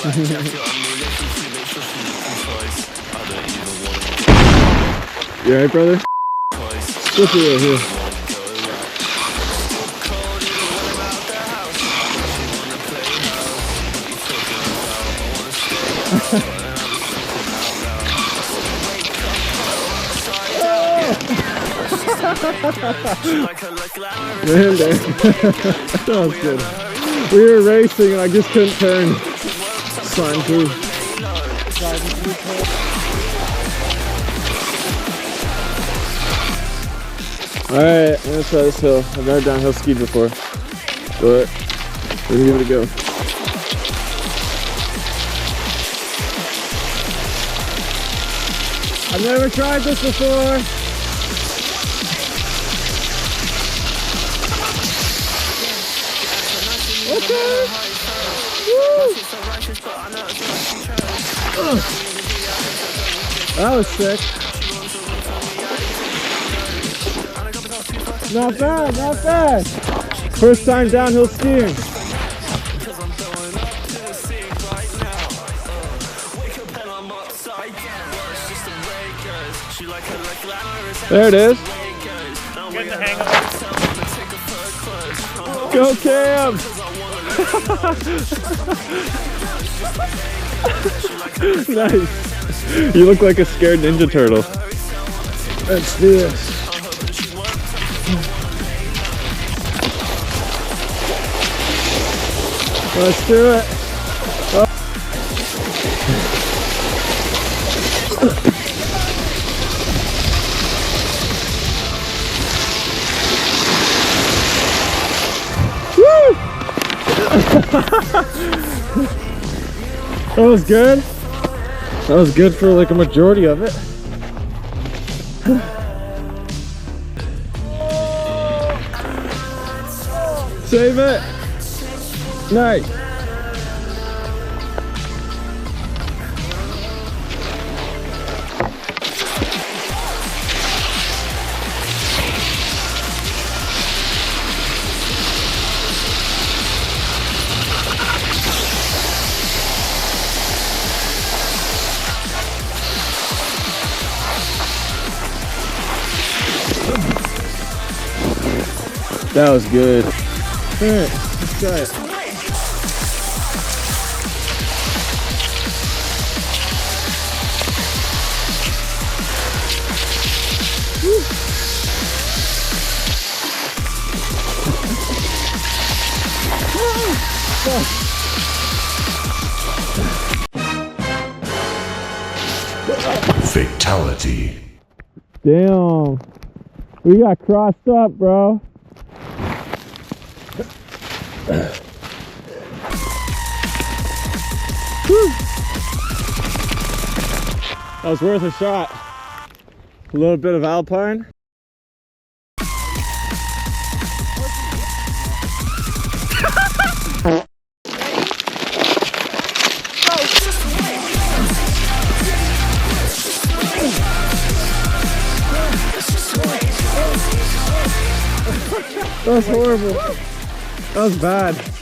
You alright, brother? Look at here. Man, that was good. We were racing and I just couldn't turn. Sliding through. Alright, I'm gonna try this hill. I've never downhill skied before, but we're gonna give it a go. I've never tried this before. Okay. Woo. That was sick. Not bad, not bad. First time downhill skiing. There it is. Getting the hang of it. Go Cam! Nice. You look like a scared Ninja Turtle. Let's do this. Let's do it. Oh. Woo! That was good. That was good for like a majority of it. Save it. Nice. That was good. All right, let's try it. Fatality. Damn. We got crossed up, bro. That was worth a shot. A little bit of alpine. That was horrible. That was bad.